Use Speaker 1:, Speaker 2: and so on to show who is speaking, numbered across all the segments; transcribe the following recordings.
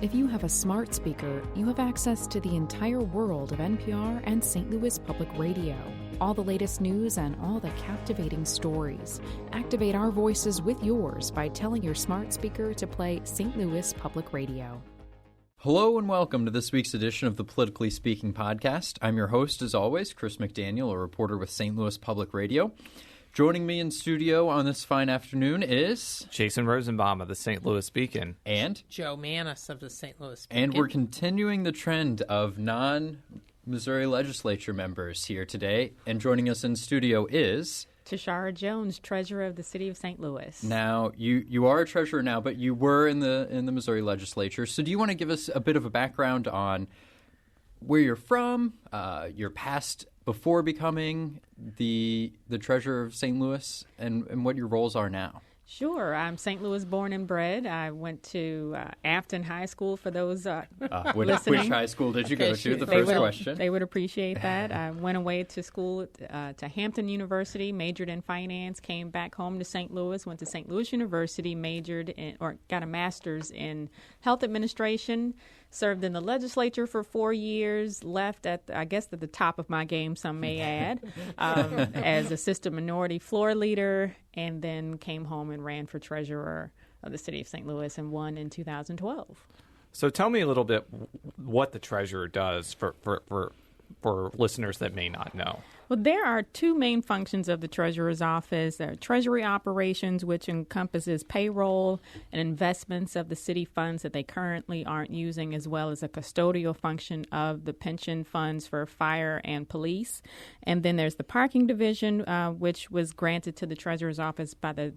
Speaker 1: If you have a smart speaker, you have access to the entire world of NPR and St. Louis Public Radio. All the latest news and all the captivating stories. Activate our voices with yours by telling your smart speaker to play St. Louis Public Radio.
Speaker 2: Hello and welcome to this week's edition of the Politically Speaking podcast. I'm your host, as always, Chris McDaniel, a reporter with St. Louis Public Radio. Joining me in studio on this fine afternoon is
Speaker 3: Jason Rosenbaum of the St. Louis Beacon.
Speaker 2: And
Speaker 4: Joe Manis of the St. Louis Beacon.
Speaker 2: And we're continuing the trend of non-Missouri legislature members here today. And joining us in studio is
Speaker 5: Tashara Jones, treasurer of the city of St. Louis.
Speaker 2: Now, you are a treasurer now, but you were in the Missouri legislature. So do you want to give us a bit of a background on where you're from, your past before becoming the treasurer of St. Louis, and what your roles are now?
Speaker 5: Sure. I'm St. Louis born and bred. I went to Afton High School for those listening.
Speaker 2: Which high school did you go to? The first question.
Speaker 5: They would appreciate that. I went away to school to Hampton University, majored in finance, came back home to St. Louis, went to St. Louis University, got a master's in health administration, served in the legislature for 4 years, left at the top of my game, some may add, as assistant minority floor leader, and then came home and ran for treasurer of the city of St. Louis and won in 2012.
Speaker 3: So tell me a little bit what the treasurer does for listeners that may not know.
Speaker 5: Well, there are two main functions of the treasurer's office. There are treasury operations, which encompasses payroll and investments of the city funds that they currently aren't using, as well as a custodial function of the pension funds for fire and police. And then there's the parking division, which was granted to the treasurer's office by the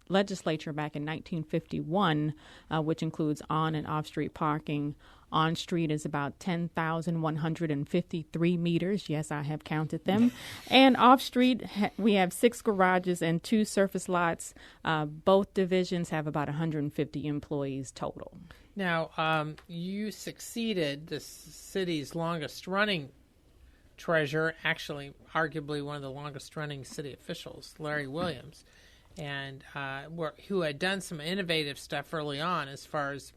Speaker 5: legislature back in 1951, which includes on and off-street parking. On street is about 10,153 meters. Yes, I have counted them. And off street, we have 6 garages and 2 surface lots. Both divisions have about 150 employees total.
Speaker 4: Now, you succeeded the city's longest-running treasurer, actually arguably one of the longest-running city officials, Larry Williams, and who had done some innovative stuff early on as far as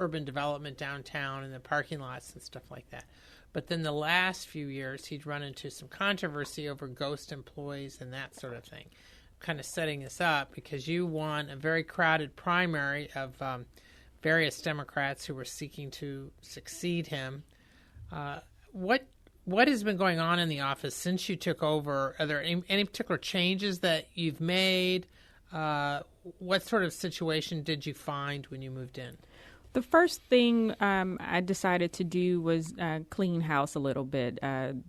Speaker 4: urban development downtown and the parking lots and stuff like that. But then the last few years, he'd run into some controversy over ghost employees and that sort of thing. Kind of setting this up because you won a very crowded primary of various Democrats who were seeking to succeed him. What has been going on in the office since you took over? Are there any particular changes that you've made? What sort of situation did you find when you moved in?
Speaker 5: The first thing I decided to do was clean house a little bit.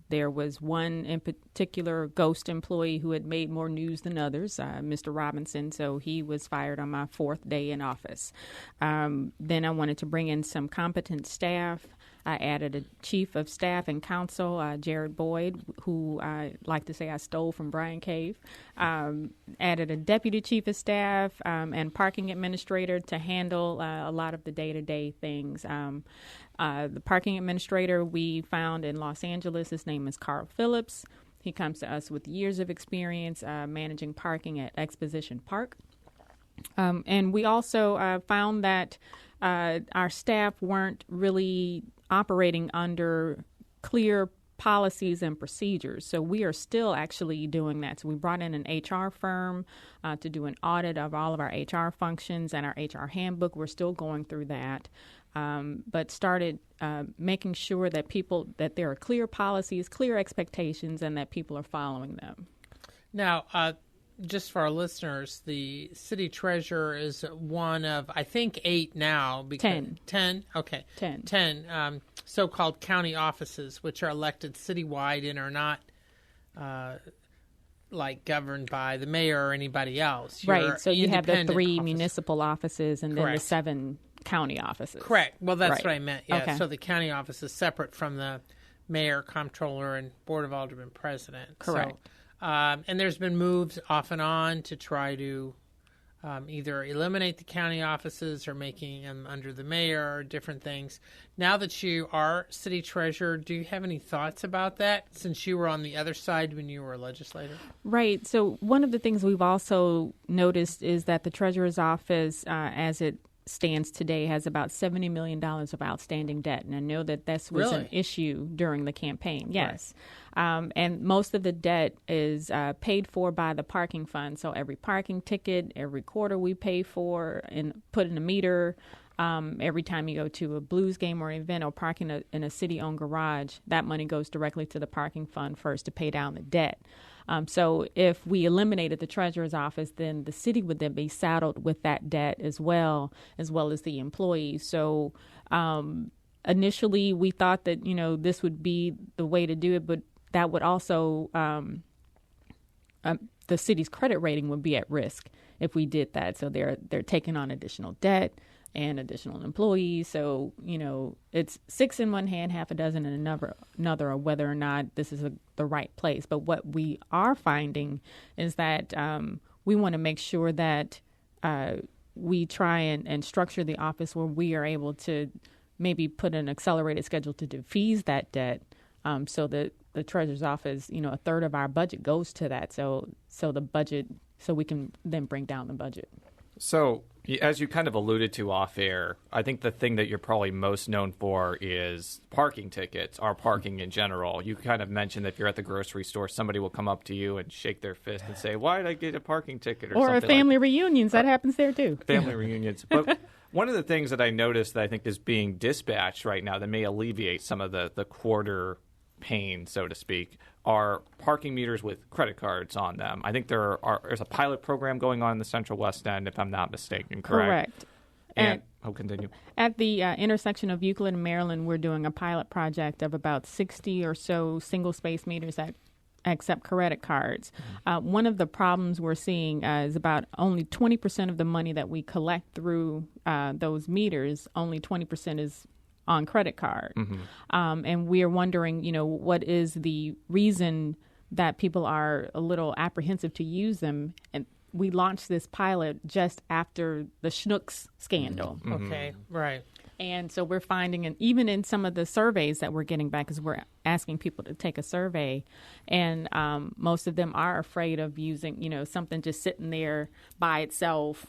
Speaker 5: There was one in particular ghost employee who had made more news than others, Mr. Robinson, so he was fired on my 4th day in office. Then I wanted to bring in some competent staff. I added a chief of staff and counsel, Jared Boyd, who I like to say I stole from Brian Cave. Added a deputy chief of staff and parking administrator to handle a lot of the day-to-day things. The parking administrator we found in Los Angeles, his name is Carl Phillips. He comes to us with years of experience managing parking at Exposition Park. And we also found that our staff weren't really operating under clear policies and procedures. So we are still actually doing that. So we brought in an HR firm to do an audit of all of our HR functions and our HR handbook. We're still going through that, but started making sure that there are clear policies, clear expectations, and that people are following them.
Speaker 4: Now, just for our listeners, the city treasurer is one of, I think, 8 now.
Speaker 5: 10.
Speaker 4: 10? Okay. 10 so-called county offices, which are elected citywide and are not governed by the mayor or anybody else.
Speaker 5: Right. So you have the 3
Speaker 4: office.
Speaker 5: Municipal offices and then
Speaker 4: Correct.
Speaker 5: the 7 county offices.
Speaker 4: Correct. Well, that's
Speaker 5: right.
Speaker 4: what I meant. Yeah.
Speaker 5: Okay.
Speaker 4: So the county office is separate from the mayor, comptroller, and board of aldermen president.
Speaker 5: Correct.
Speaker 4: So, and there's been moves off and on to try to either eliminate the county offices or making them under the mayor or different things. Now that you are city treasurer, do you have any thoughts about that since you were on the other side when you were a legislator?
Speaker 5: Right. So one of the things we've also noticed is that the treasurer's office, as it stands today, has about $70 million of outstanding debt. And I know that this was an issue during the campaign. Yes. Right. And most of the debt is paid for by the parking fund. So every parking ticket, every quarter we pay for and put in a meter. Every time you go to a blues game or event or park in a city-owned garage, that money goes directly to the parking fund first to pay down the debt. So if we eliminated the treasurer's office, then the city would then be saddled with that debt as well as the employees. So initially we thought that, this would be the way to do it, but that would also the city's credit rating would be at risk if we did that. So they're taking on additional debt and additional employees. So, it's 6 in one hand, half a dozen in another, or whether or not this is the right place. But what we are finding is that we want to make sure that we try and structure the office where we are able to maybe put an accelerated schedule to defease that debt, so that the treasurer's office, a third of our budget goes to that. So we can then bring down the budget.
Speaker 3: So, as you kind of alluded to off air, I think the thing that you're probably most known for is parking tickets, or parking in general. You kind of mentioned that if you're at the grocery store, somebody will come up to you and shake their fist and say, "Why did I get a parking ticket?" Or something
Speaker 5: family reunions. That happens there, too.
Speaker 3: Family reunions. But one of the things that I noticed that I think is being dispatched right now that may alleviate some of the quarter pain, so to speak, are parking meters with credit cards on them. I think there's a pilot program going on in the Central West End, if I'm not mistaken, correct? And I'll continue. At the
Speaker 5: intersection of Euclid and Maryland, we're doing a pilot project of about 60 or so single-space meters that accept credit cards. One of the problems we're seeing is about only 20% of the money that we collect through those meters, only 20% is on credit card. And we are wondering, what is the reason that people are a little apprehensive to use them? And we launched this pilot just after the Schnucks scandal.
Speaker 4: Okay, right.
Speaker 5: And so we're finding, and even in some of the surveys that we're getting back, because we're asking people to take a survey, and most of them are afraid of using, something just sitting there by itself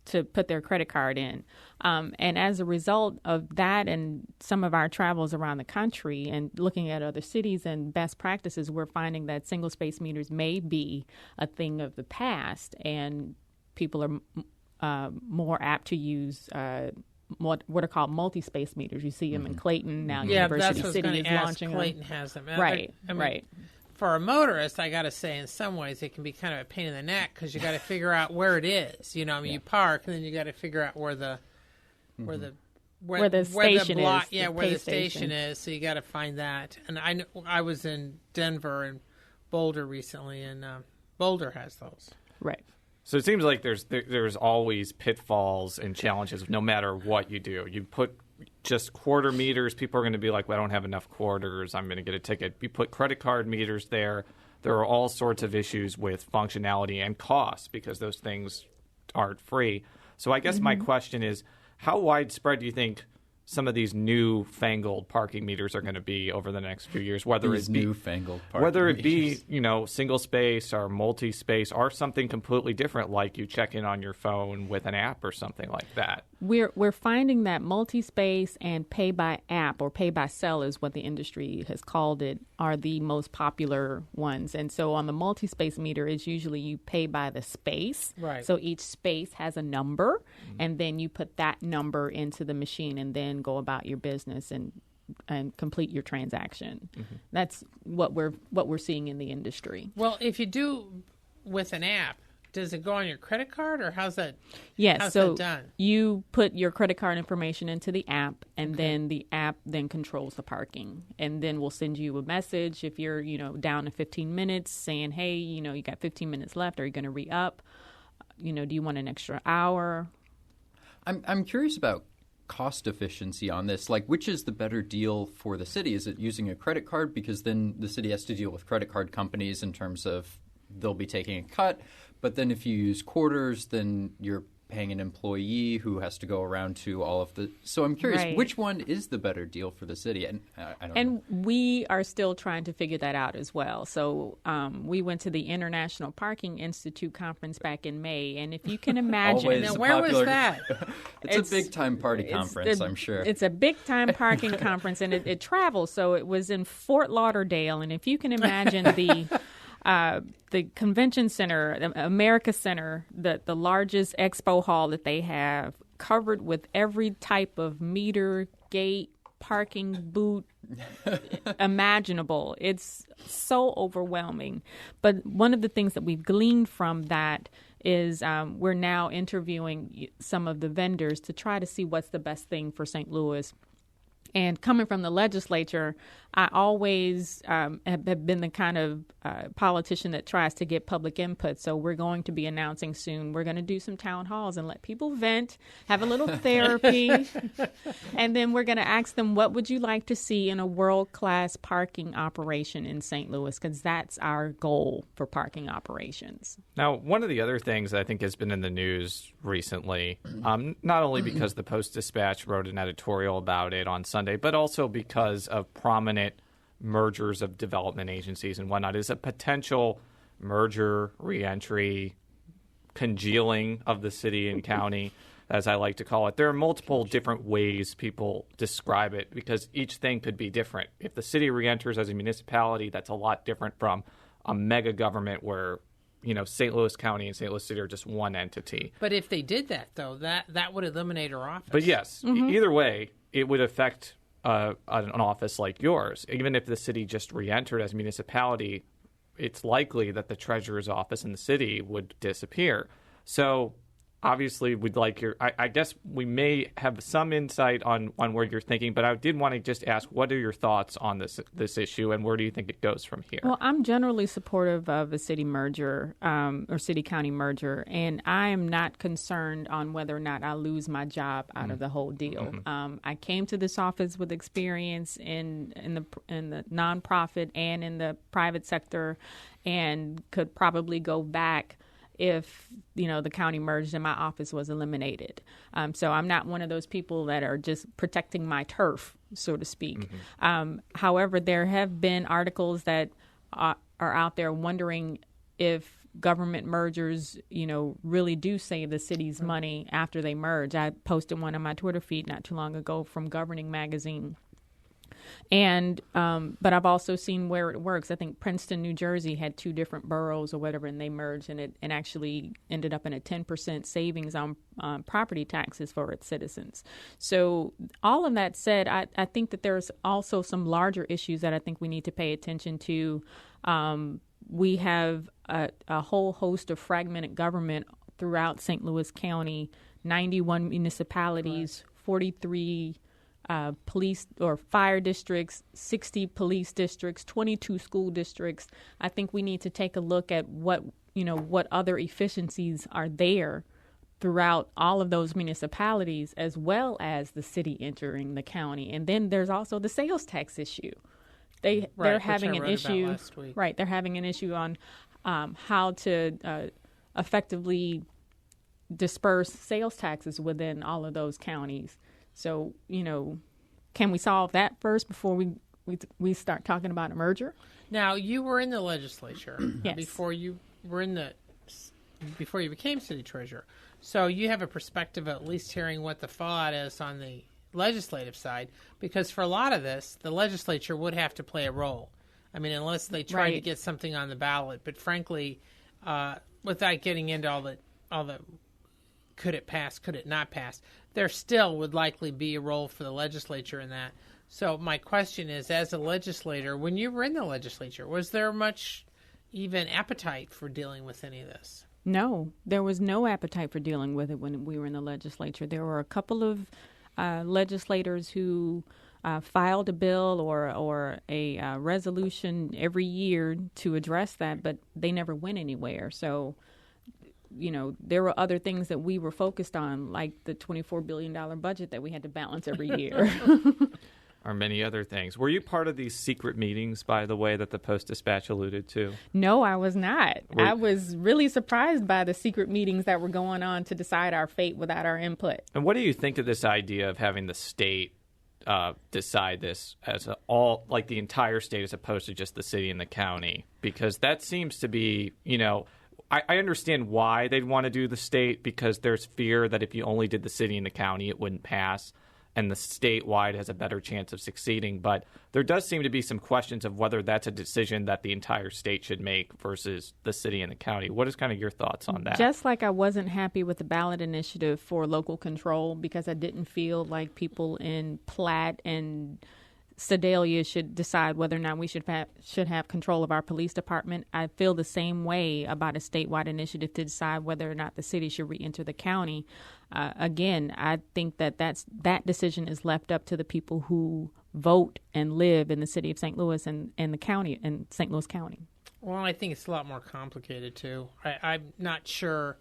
Speaker 5: to put their credit card in. And as a result of that and some of our travels around the country and looking at other cities and best practices, we're finding that single-space meters may be a thing of the past, and people are more apt to use what are called multi-space meters. You see them in Clayton now. University City is launching
Speaker 4: Clayton has them.
Speaker 5: Right,
Speaker 4: right. For a motorist, I got to say, in some ways, it can be kind of a pain in the neck because you got to figure out where it is. You park, and then you got to figure out where the station is. So you got to find that. And I was in Denver and Boulder recently, and Boulder has those.
Speaker 5: Right.
Speaker 3: So it seems like there's always pitfalls and challenges no matter what you do. You put just quarter meters, people are going to be like, well, I don't have enough quarters, I'm going to get a ticket. You put credit card meters there are all sorts of issues with functionality and cost because those things aren't free. So I guess my question is, how widespread do you think some of these newfangled parking meters are going to be over the next few years, whether it be single space or multi-space or something completely different, like you check in on your phone with an app or something like that?
Speaker 5: We're finding that multi-space and pay by app or pay by cell is what the industry has called it, are the most popular ones. And so on the multi-space meter, it's usually you pay by the space.
Speaker 4: Right.
Speaker 5: So each space has a number, and then you put that number into the machine and then go about your business and complete your transaction. That's what we're seeing in the industry.
Speaker 4: Well, if you do with an app, does it go on your credit card, or how's that?
Speaker 5: Yes,
Speaker 4: how's
Speaker 5: so
Speaker 4: that done?
Speaker 5: You put your credit card information into the app, and then the app then controls the parking, and then we'll send you a message if you're down to 15 minutes, saying, hey, you got 15 minutes left. Are you going to re-up? Do you want an extra hour?
Speaker 2: I'm curious about cost efficiency on this. Like, which is the better deal for the city? Is it using a credit card? Because then the city has to deal with credit card companies in terms of they'll be taking a cut. But then if you use quarters, then you're paying an employee who has to go around to all of the. So I'm curious,
Speaker 5: Right.
Speaker 2: which one is the better deal for the city? And I don't know.
Speaker 5: And we are still trying to figure that out as well. So we went to the International Parking Institute conference back in May, and if you can imagine,
Speaker 2: Always
Speaker 4: Now,
Speaker 2: a
Speaker 4: where was
Speaker 2: popular-
Speaker 4: that?
Speaker 2: it's a big time party conference, I'm sure.
Speaker 5: It's a big time parking conference, and it travels. So it was in Fort Lauderdale, and if you can imagine the convention center, the America Center, the largest expo hall that they have, covered with every type of meter, gate, parking booth imaginable. It's so overwhelming. But one of the things that we've gleaned from that is we're now interviewing some of the vendors to try to see what's the best thing for St. Louis. And coming from the legislature, I always have been the kind of politician that tries to get public input. So we're going to be announcing soon. We're going to do some town halls and let people vent, have a little therapy. And then we're going to ask them, what would you like to see in a world-class parking operation in St. Louis? Because that's our goal for parking operations.
Speaker 3: Now, one of the other things that I think has been in the news recently, not only because the Post-Dispatch wrote an editorial about it on Sunday, but also because of prominent mergers of development agencies and whatnot, is a potential merger, reentry, congealing of the city and county, as I like to call it. There are multiple different ways people describe it because each thing could be different. If the city reenters as a municipality, that's a lot different from a mega government where St. Louis County and St. Louis City are just one entity.
Speaker 4: But if they did that, though, that would eliminate our office.
Speaker 3: But yes, either way, it would affect an office like yours. Even if the city just re-entered as a municipality, it's likely that the treasurer's office in the city would disappear. So obviously, we'd like I guess we may have some insight on where you're thinking, but I did want to just ask, what are your thoughts on this issue, and where do you think it goes from here?
Speaker 5: Well, I'm generally supportive of a city merger or city-county merger, and I am not concerned on whether or not I lose my job out of the whole deal. I came to this office with experience in the nonprofit and in the private sector, and could probably go back if the county merged and my office was eliminated. So I'm not one of those people that are just protecting my turf, so to speak. However, there have been articles that are out there wondering if government mergers, really do save the city's money after they merge. I posted one on my Twitter feed not too long ago from Governing Magazine. And but I've also seen where it works. I think Princeton, New Jersey had two different boroughs or whatever, and they merged, and it actually ended up in a 10% savings on property taxes for its citizens. So all of that said, I think that there's also some larger issues that I think we need to pay attention to. We have a whole host of fragmented government throughout St. Louis County, 91 municipalities, 43 police or fire districts, 60 police districts, 22 school districts. I think we need to take a look at what other efficiencies are there throughout all of those municipalities, as well as the city entering the county. And then there's also the sales tax issue. They're having an issue. Right. They're having an issue on how to effectively disperse sales taxes within all of those counties. So, can we solve that first before we start talking about a merger?
Speaker 4: Now, you were in the legislature
Speaker 5: Yes.
Speaker 4: before you became city treasurer. So you have a perspective of at least hearing what the fallout is on the legislative side, because for a lot of this, the legislature would have to play a role. I mean, unless they try to get something on the ballot. But frankly, without getting into all the could it pass, could it not pass, there still would likely be a role for the legislature in that. So my question is, as a legislator, when you were in the legislature, was there much even appetite for dealing with any of this?
Speaker 5: No, there was no appetite for dealing with it when we were in the legislature. There were a couple of legislators who filed a bill or a resolution every year to address that, but they never went anywhere. So there were other things that we were focused on, like the $24 billion budget that we had to balance every year.
Speaker 3: are many other things. Were you part of these secret meetings, by the way, that the Post-Dispatch alluded to?
Speaker 5: No, I was not. I was really surprised by the secret meetings that were going on to decide our fate without our input.
Speaker 3: And what do you think of this idea of having the state decide this as like the entire state as opposed to just the city and the county? Because that seems to be, I understand why they'd want to do the state, because there's fear that if you only did the city and the county, it wouldn't pass, and the statewide has a better chance of succeeding. But there does seem to be some questions of whether that's a decision that the entire state should make versus the city and the county. What is kind of your thoughts on that?
Speaker 5: Just like I wasn't happy with the ballot initiative for local control because I didn't feel like people in Platte and Sedalia should decide whether or not we should have control of our police department. I feel the same way about a statewide initiative to decide whether or not the city should re-enter the county. Again, I think that decision is left up to the people who vote and live in the city of St. Louis and the county, in St. Louis County.
Speaker 4: Well, I think it's a lot more complicated, too. I'm not sure,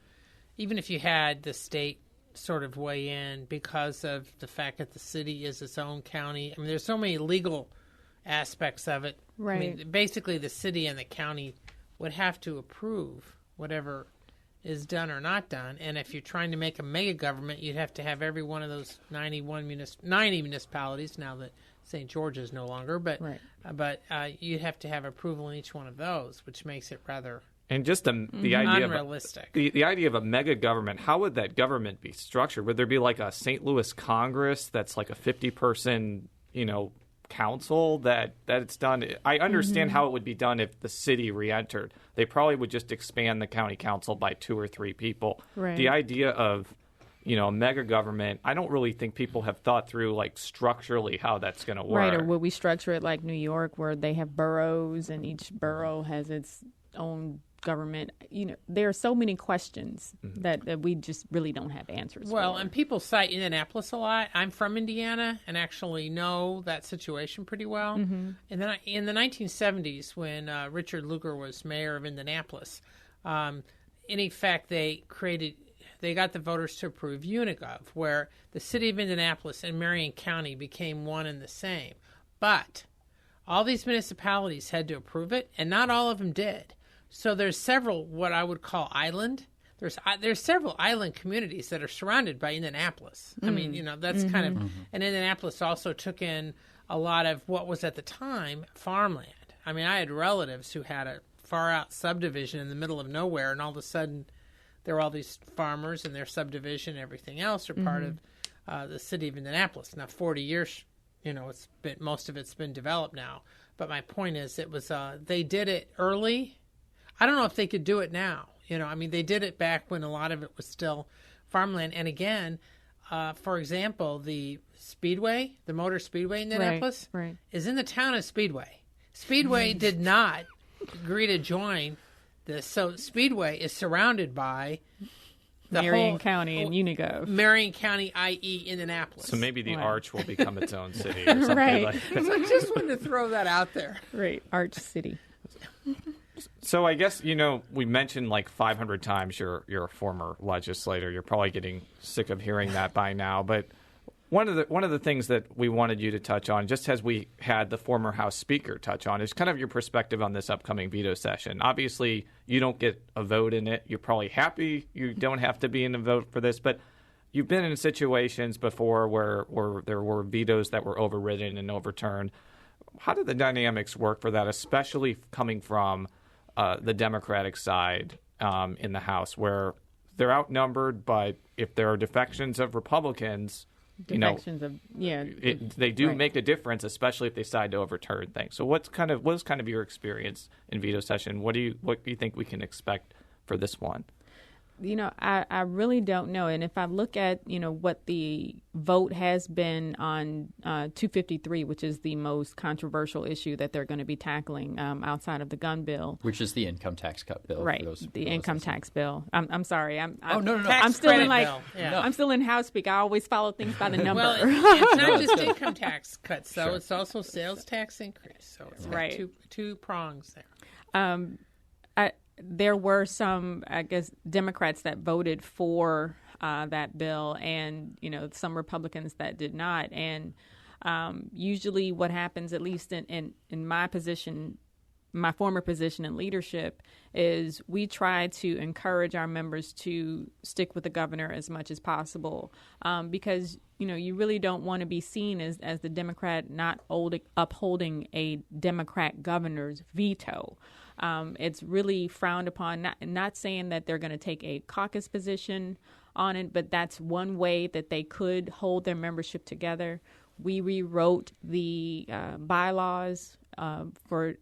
Speaker 4: even if you had the state sort of weigh in because of the fact that the city is its own county. I mean, there's so many legal aspects of it.
Speaker 5: Right.
Speaker 4: I mean, basically, the city and the county would have to approve whatever is done or not done. And if you're trying to make a mega government, you'd have to have every one of those 90 municipalities, now that St. George is no longer, but you'd have to have approval in each one of those, which makes it rather
Speaker 3: and just the idea
Speaker 4: unrealistic.
Speaker 3: Of the idea of a mega government, how would that government be structured? Would there be like a St. Louis Congress that's like a 50-person, council that it's done? I understand how it would be done if the city re-entered. They probably would just expand the county council by 2 or 3 people.
Speaker 5: Right.
Speaker 3: The idea of a mega government, I don't really think people have thought through like structurally how that's going to work.
Speaker 5: Right, or would we structure it like New York where they have boroughs and each borough has its own government? There are so many questions that we just really don't have answers
Speaker 4: Well,
Speaker 5: for.
Speaker 4: and people cite Indianapolis a lot. I'm from Indiana and actually know that situation pretty well. And then in the 1970s, when Richard Lugar was mayor of Indianapolis, in effect, they got the voters to approve Unigov, where the city of Indianapolis and Marion County became one and the same. But all these municipalities had to approve it, and not all of them did. So there's several what I would call island. There's several island communities that are surrounded by Indianapolis. I mean, that's kind of, and Indianapolis also took in a lot of what was at the time farmland. I mean, I had relatives who had a far out subdivision in the middle of nowhere, and all of a sudden there were all these farmers and their subdivision and everything else are part of the city of Indianapolis. Now, 40 years, most of it's been developed now. But my point is, it was they did it early. I don't know if they could do it now. They did it back when a lot of it was still farmland. And again, for example, the Speedway, the Motor Speedway in Indianapolis, is in the town of Speedway. Speedway did not agree to join this. So Speedway is surrounded by the
Speaker 5: Marion County and Unigov.
Speaker 4: Marion County, i.e. Indianapolis.
Speaker 3: So maybe the Arch will become its own city or something like that.
Speaker 4: So I just wanted to throw that out there.
Speaker 5: Right, Arch City.
Speaker 3: So I guess, we mentioned like 500 times you're a former legislator. You're probably getting sick of hearing that by now. But one of the things that we wanted you to touch on, just as we had the former House Speaker touch on, is kind of your perspective on this upcoming veto session. Obviously, you don't get a vote in it. You're probably happy you don't have to be in a vote for this. But you've been in situations before where there were vetoes that were overridden and overturned. How do the dynamics work for that, especially coming from the Democratic side in the House, where they're outnumbered, but if there are defections of Republicans, they do make a difference, especially if they decide to overturn things. So what is kind of your experience in veto session? What do you think we can expect for this one?
Speaker 5: I really don't know. And if I look at, what the vote has been on 253, which is the most controversial issue that they're going to be tackling outside of the gun bill.
Speaker 2: Which is the income tax cut bill.
Speaker 5: Right, the income tax bill. I'm sorry.
Speaker 2: No.
Speaker 5: I'm still in I'm still in House Speak. I always follow things by the number.
Speaker 4: Well, it's not just income tax cuts, though. Sure. It's also sales tax increase. So it's got two prongs there.
Speaker 5: There were some, I guess, Democrats that voted for that bill and, some Republicans that did not. And Usually what happens, at least in my position, my former position in leadership, is we try to encourage our members to stick with the governor as much as possible, because you really don't want to be seen as the Democrat not upholding a Democrat governor's veto. It's really frowned upon. Not saying that they're going to take a caucus position on it, but that's one way that they could hold their membership together. We rewrote the bylaws for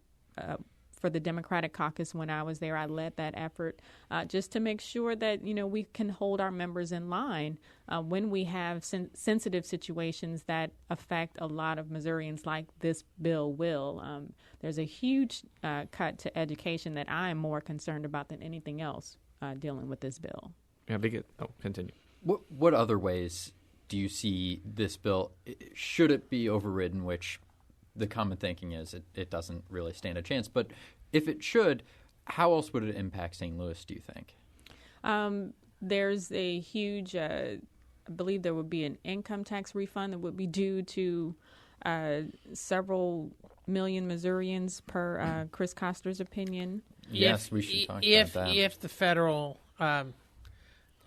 Speaker 5: the Democratic caucus when I was there. I led that effort just to make sure that, we can hold our members in line when we have sensitive situations that affect a lot of Missourians, like this bill will. There's a huge cut to education that I am more concerned about than anything else dealing with this bill.
Speaker 3: Yeah, continue.
Speaker 2: What other ways do you see this bill? Should it be overridden, which the common thinking is it doesn't really stand a chance. But if it should, how else would it impact St. Louis, do you think?
Speaker 5: There's a huge, I believe there would be an income tax refund that would be due to several million Missourians per Chris Koster's opinion.
Speaker 2: Yes, we should talk about that.
Speaker 4: If the federal...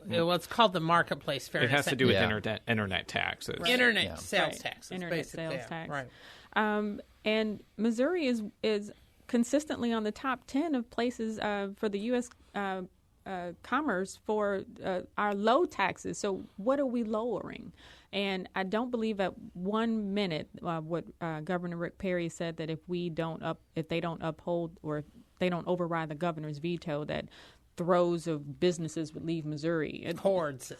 Speaker 4: it's called the marketplace fairness.
Speaker 3: It has to do with internet taxes.
Speaker 4: Right. Internet sales taxes.
Speaker 5: Internet sales tax.
Speaker 4: Right.
Speaker 5: And Missouri is consistently on the top 10 of places for the U.S. Commerce for our low taxes. So what are we lowering? And I don't believe at 1 minute what Governor Rick Perry said, that if they don't uphold or if they don't override the governor's veto, that throes of businesses would leave Missouri.
Speaker 4: Hordes.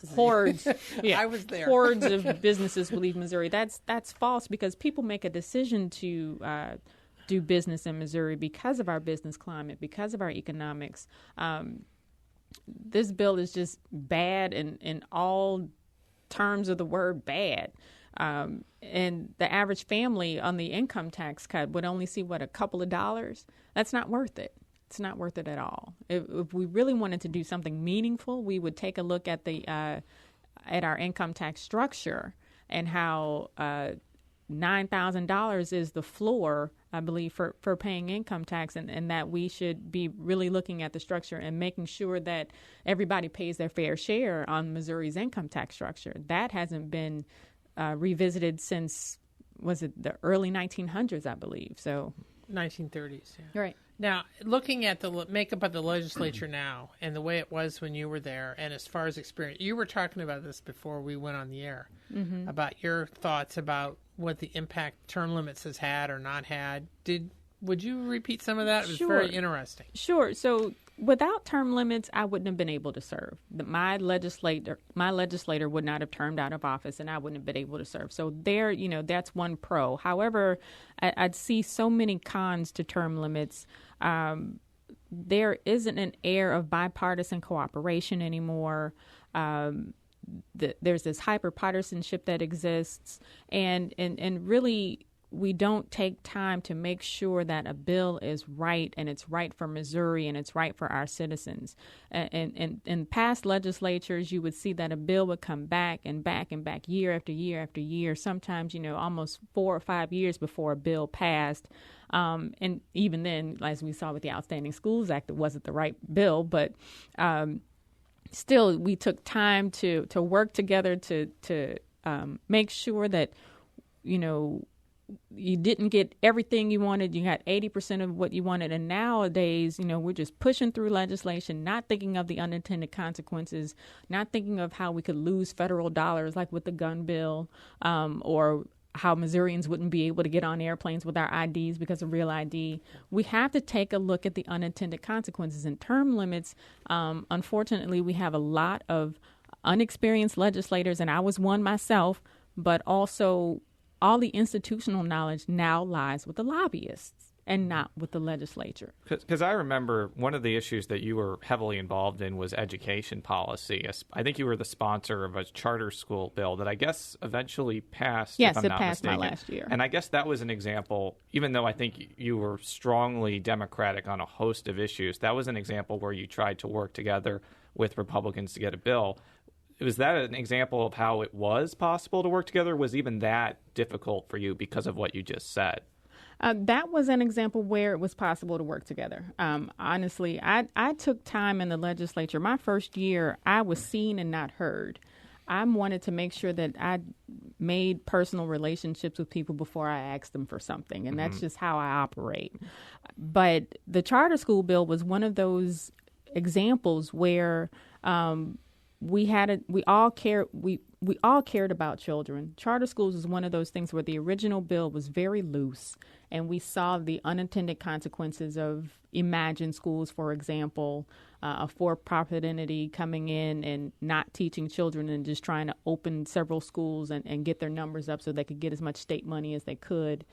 Speaker 5: Yeah,
Speaker 4: I was there.
Speaker 5: Hordes of businesses would leave Missouri. That's false, because people make a decision to do business in Missouri because of our business climate, because of our economics. This bill is just bad in all terms of the word bad. And the average family on the income tax cut would only see, a couple of dollars? That's not worth it. It's not worth it at all. If we really wanted to do something meaningful, we would take a look at at our income tax structure and how $9,000 is the floor, I believe, for paying income tax, and that we should be really looking at the structure and making sure that everybody pays their fair share on Missouri's income tax structure. That hasn't been revisited since, was it the early 1900s, I believe. So
Speaker 4: 1930s. Yeah.
Speaker 5: Right.
Speaker 4: Now, looking at the makeup of the legislature now and the way it was when you were there, and as far as experience, you were talking about this before we went on the air, about your thoughts about what the impact term limits has had or not had. Would you repeat some of that? It was very interesting.
Speaker 5: Sure. So without term limits, I wouldn't have been able to serve. My legislator would not have termed out of office, and I wouldn't have been able to serve. So there, that's one pro. However, I'd see so many cons to term limits. There isn't an air of bipartisan cooperation anymore. There's this hyper-partisanship that exists, and really, we don't take time to make sure that a bill is right, and it's right for Missouri, and it's right for our citizens. And in past legislatures, you would see that a bill would come back and back and back year after year after year, sometimes, almost 4 or 5 years before a bill passed. And even then, as we saw with the Outstanding Schools Act, it wasn't the right bill, but still, we took time to work together to make sure that, you didn't get everything you wanted. You got 80% of what you wanted. And nowadays, we're just pushing through legislation, not thinking of the unintended consequences, not thinking of how we could lose federal dollars, like with the gun bill, or how Missourians wouldn't be able to get on airplanes with our IDs because of Real ID. We have to take a look at the unintended consequences and term limits. Unfortunately, we have a lot of unexperienced legislators, and I was one myself, but also all the institutional knowledge now lies with the lobbyists and not with the legislature.
Speaker 3: Because I remember one of the issues that you were heavily involved in was education policy. I think you were the sponsor of a charter school bill that I guess eventually passed.
Speaker 5: Yes,
Speaker 3: if I'm
Speaker 5: it
Speaker 3: not
Speaker 5: passed
Speaker 3: mistaken.
Speaker 5: my last year.
Speaker 3: And I guess that was an example, even though I think you were strongly Democratic on a host of issues, that was an example where you tried to work together with Republicans to get a bill. was that an example of how it was possible to work together? Was even that difficult for you because of what you just said?
Speaker 5: That was an example where it was possible to work together. Honestly, I took time in the legislature. My first year, I was seen and not heard. I wanted to make sure that I made personal relationships with people before I asked them for something, and that's just how I operate. But the charter school bill was one of those examples where we all cared about children. Charter schools is one of those things where the original bill was very loose, and we saw the unintended consequences of Imagine schools, for example, a for-profit entity coming in and not teaching children and just trying to open several schools and get their numbers up so they could get as much state money as they could.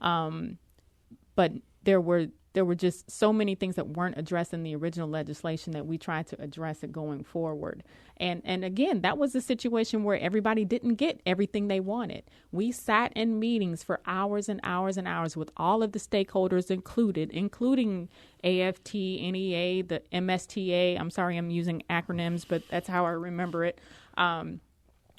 Speaker 5: But there were just so many things that weren't addressed in the original legislation that we tried to address it going forward. And again, that was a situation where everybody didn't get everything they wanted. We sat in meetings for hours and hours and hours with all of the stakeholders included, including AFT, NEA, the MSTA. I'm sorry, I'm using acronyms, but that's how I remember it.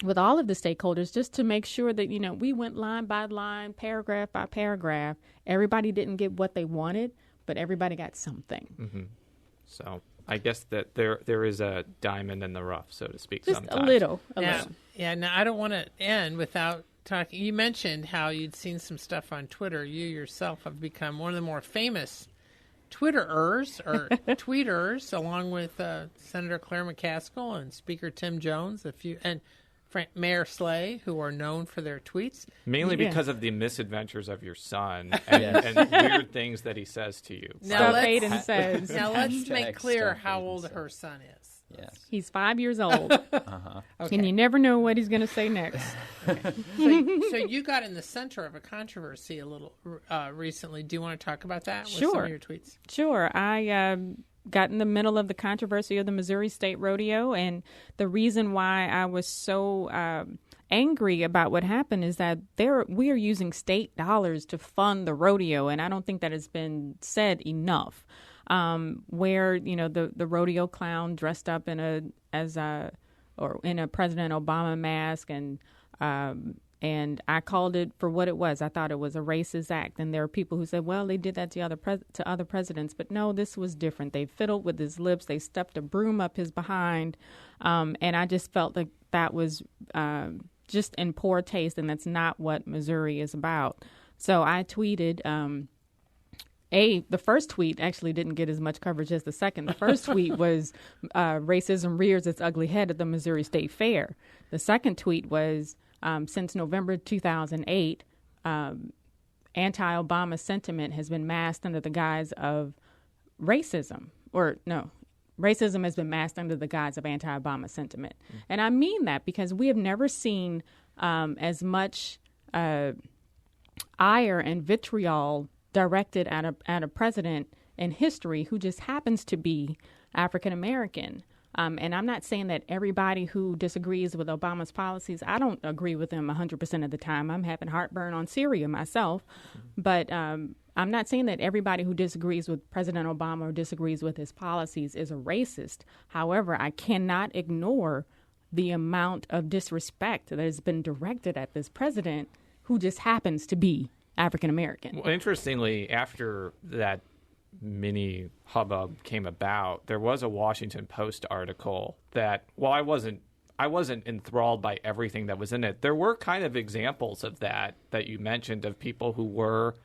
Speaker 5: With all of the stakeholders, just to make sure that, we went line by line, paragraph by paragraph. Everybody didn't get what they wanted, but everybody got something.
Speaker 3: Mm-hmm. So I guess that there is a diamond in the rough, so to speak.
Speaker 5: Just
Speaker 3: sometimes.
Speaker 5: a little.
Speaker 4: Yeah, now I don't want to end without talking. You mentioned how you'd seen some stuff on Twitter. You yourself have become one of the more famous Twitterers or tweeters, along with Senator Claire McCaskill and Speaker Tim Jones, and Mayor Slay, who are known for their tweets.
Speaker 3: Mainly because of the misadventures of your son and weird things that he says to you.
Speaker 5: Now
Speaker 4: let's make clear how old her son is.
Speaker 2: Yes.
Speaker 5: He's 5 years old. Okay. And you never know what he's going to say next.
Speaker 4: Okay. So you got in the center of a controversy a little recently. Do you want to talk about that with some of your tweets?
Speaker 5: Sure. I got in the middle of the controversy of the Missouri State Rodeo, and the reason why I was so angry about what happened is that we are using state dollars to fund the rodeo, and I don't think that has been said enough. Where the rodeo clown dressed up in a President Obama mask, and I called it for what it was. I thought it was a racist act, and there are people who said, "Well, they did that to other presidents," but no, this was different. They fiddled with his lips, they stuffed a broom up his behind, and I just felt like that was just in poor taste, and that's not what Missouri is about. So I tweeted. The first tweet actually didn't get as much coverage as the second. The first tweet was racism rears its ugly head at the Missouri State Fair. The second tweet was since November 2008, anti-Obama sentiment has been masked under the guise of racism. Racism has been masked under the guise of anti-Obama sentiment. Mm-hmm. And I mean that because we have never seen as much ire and vitriol directed at a president in history who just happens to be African American. And I'm not saying that everybody who disagrees with Obama's policies, I don't agree with them 100% of the time. I'm having heartburn on Syria myself. But I'm not saying that everybody who disagrees with President Obama or disagrees with his policies is a racist. However, I cannot ignore the amount of disrespect that has been directed at this president who just happens to be African American.
Speaker 3: Well, interestingly, after that mini hubbub came about, there was a Washington Post article that, while I wasn't enthralled by everything that was in it, there were kind of examples of that you mentioned, of people who were,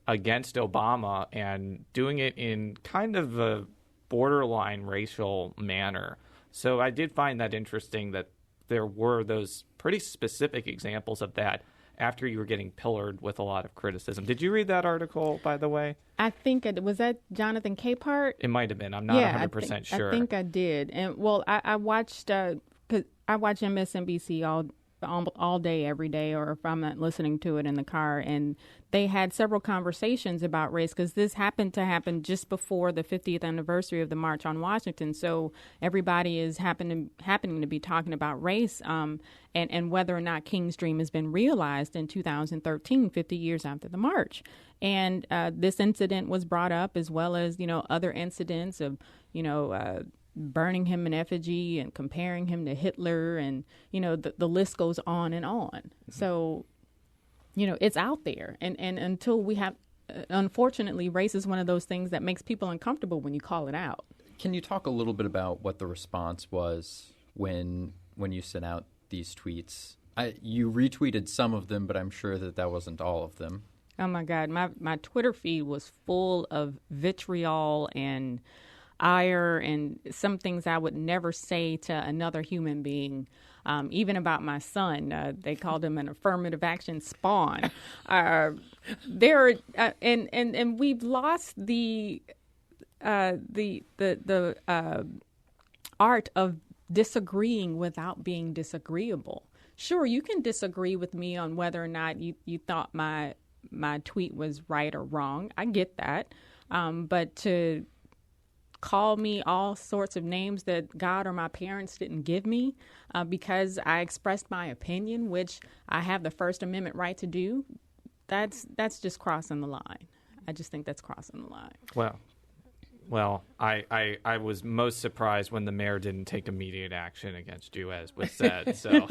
Speaker 3: against Obama and doing it in kind of a borderline racial manner. So I did find that interesting that there were those pretty specific examples of that after you were getting pillared with a lot of criticism. Did you read that article, by the way?
Speaker 5: I think was that Jonathan Capehart?
Speaker 3: It might have been. I'm not 100% sure.
Speaker 5: I think I did. And I watched because I watch MSNBC all day, every day, or if I'm not listening to it in the car. And they had several conversations about race because this happened to happen just before the 50th anniversary of the March on Washington. So everybody is happening to be talking about race and whether or not King's Dream has been realized in 2013, 50 years after the march. And this incident was brought up, as well as, other incidents of, burning him in effigy and comparing him to Hitler, and the list goes on and on. Mm-hmm. So, it's out there, and until we have, unfortunately, race is one of those things that makes people uncomfortable when you call it out.
Speaker 2: Can you talk a little bit about what the response was when you sent out these tweets? You retweeted some of them, but I'm sure that wasn't all of them.
Speaker 5: Oh, my God. My Twitter feed was full of vitriol and ire and some things I would never say to another human being, even about my son. They called him an affirmative action spawn. And we've lost the art of disagreeing without being disagreeable. Sure, you can disagree with me on whether or not you thought my tweet was right or wrong. I get that. But to call me all sorts of names that God or my parents didn't give me because I expressed my opinion, which I have the First Amendment right to do, that's just crossing the line. I just think that's crossing the line.
Speaker 3: Well, I was most surprised when the mayor didn't take immediate action against you, as was said. So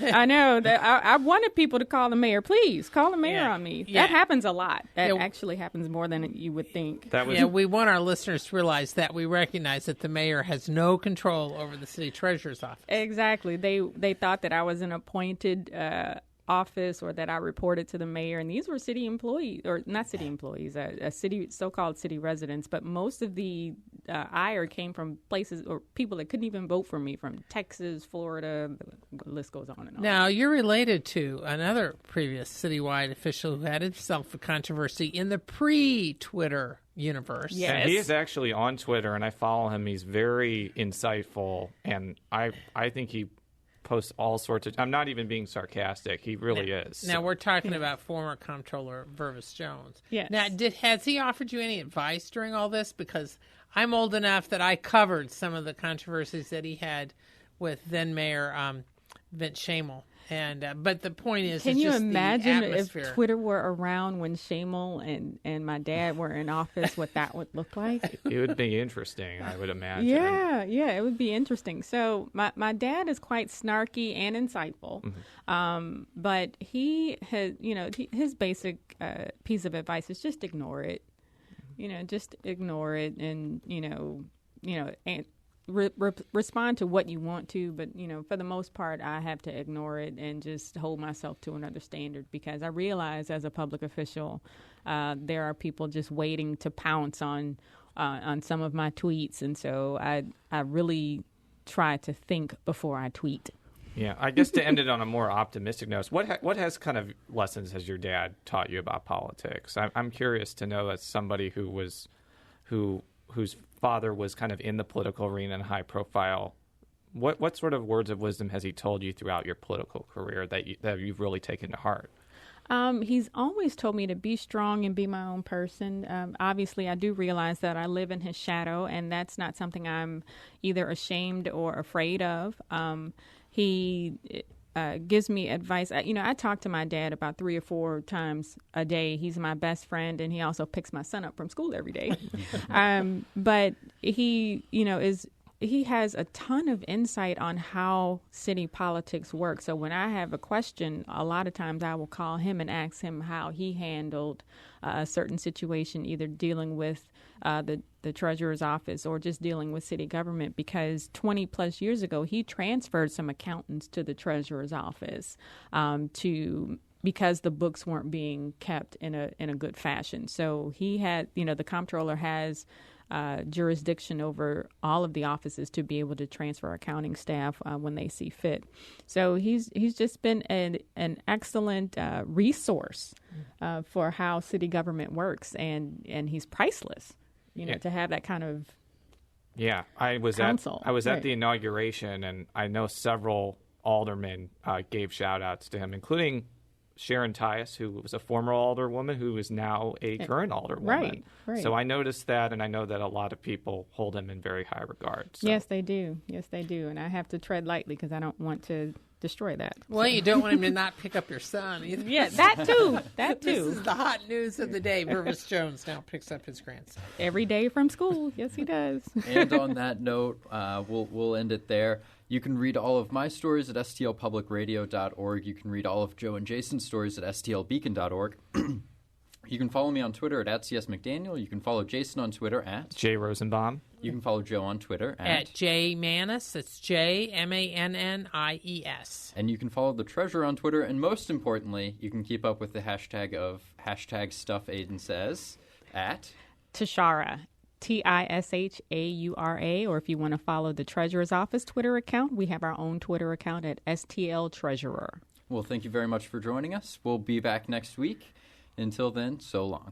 Speaker 5: I know that I wanted people to call the mayor. Please call the mayor on me. Yeah. That happens a lot. That actually happens more than you would think.
Speaker 4: We want our listeners to realize that we recognize that the mayor has no control over the city treasurer's office.
Speaker 5: Exactly. They thought that I was an appointed office or that I reported to the mayor, and these were city employees, or not city employees, so-called city residents, but most of the ire came from places or people that couldn't even vote for me, from Texas, Florida, the list goes on and on.
Speaker 4: Now, you're related to another previous citywide official who had himself a controversy in the pre-Twitter universe.
Speaker 5: Yes.
Speaker 3: And he is actually on Twitter, and I follow him. He's very insightful, and I think he posts all sorts of... I'm not even being sarcastic. He really is.
Speaker 4: Now, we're talking about former Comptroller Vervis Jones.
Speaker 5: Yes.
Speaker 4: Now, has he offered you any advice during all this? Because I'm old enough that I covered some of the controversies that he had with then-Mayor Vince Shamel. But the point is,
Speaker 5: can
Speaker 4: it's
Speaker 5: you
Speaker 4: just
Speaker 5: imagine
Speaker 4: the atmosphere.
Speaker 5: if Twitter were around when Shamel and my dad were in office, what that would look like?
Speaker 3: It would be interesting, I would imagine.
Speaker 5: Yeah, it would be interesting. So my dad is quite snarky and insightful, but he has, his basic piece of advice is just ignore it. Just ignore it, and and respond to what you want to, but for the most part I have to ignore it and just hold myself to another standard, because I realize as a public official there are people just waiting to pounce on some of my tweets, and so I really try to think before I tweet.
Speaker 3: Yeah, I guess to end it on a more optimistic note, what has kind of lessons has your dad taught you about politics? I'm curious to know, as somebody whose father was kind of in the political arena and high profile, what sort of words of wisdom has he told you throughout your political career that you've really taken to heart?
Speaker 5: He's always told me to be strong and be my own person. Obviously, I do realize that I live in his shadow, and that's not something I'm either ashamed or afraid of. He gives me advice. I talk to my dad about 3 or 4 times a day. He's my best friend, and he also picks my son up from school every day. But he, he has a ton of insight on how city politics work. So when I have a question, a lot of times I will call him and ask him how he handled a certain situation, either dealing with the treasurer's office or just dealing with city government, because 20 plus years ago, he transferred some accountants to the treasurer's office because the books weren't being kept in a good fashion. So he had, the comptroller has jurisdiction over all of the offices to be able to transfer accounting staff when they see fit. So he's just been an excellent resource for how city government works, and he's priceless. To have that kind of
Speaker 3: I was
Speaker 5: counsel.
Speaker 3: at the inauguration, and I know several aldermen gave shout outs to him, including Sharon Tyus, who was a former alderwoman who is now a current alderwoman.
Speaker 5: Right.
Speaker 3: So I noticed that, and I know that a lot of people hold him in very high regard. So.
Speaker 5: Yes, they do. And I have to tread lightly because I don't want to destroy that.
Speaker 4: Well, you don't want him to not pick up your son either.
Speaker 5: Yeah, that too. That
Speaker 4: This
Speaker 5: too.
Speaker 4: is the hot news of the day. Purvis Jones now picks up his grandson.
Speaker 5: Every day from school. Yes, he does.
Speaker 2: And on that note, we'll end it there. You can read all of my stories at stlpublicradio.org. You can read all of Joe and Jason's stories at stlbeacon.org. You can follow me on Twitter at @CSMcDaniel. You can follow Jason on Twitter at
Speaker 3: Jay Rosenbaum.
Speaker 2: You can follow Joe on Twitter
Speaker 4: At J Mannis. It's JMANNIES.
Speaker 2: And you can follow the Treasurer on Twitter. And most importantly, you can keep up with the hashtag of #Stuff Aiden Says at
Speaker 5: Tishara, TISHAURA, or if you want to follow the Treasurer's Office Twitter account, we have our own Twitter account at STL Treasurer.
Speaker 2: Well, thank you very much for joining us. We'll be back next week. Until then, so long.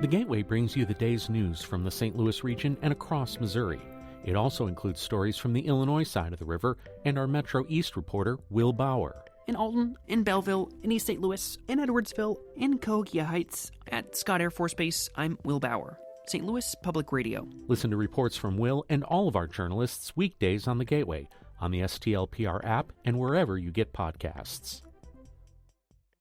Speaker 6: The Gateway brings you the day's news from the St. Louis region and across Missouri. It also includes stories from the Illinois side of the river and our Metro East reporter, Will Bauer.
Speaker 7: In Alton, in Belleville, in East St. Louis, in Edwardsville, in Cahokia Heights, at Scott Air Force Base, I'm Will Bauer. St. Louis Public Radio.
Speaker 6: Listen to reports from Will and all of our journalists weekdays on the Gateway, on the STLPR app, and wherever you get podcasts.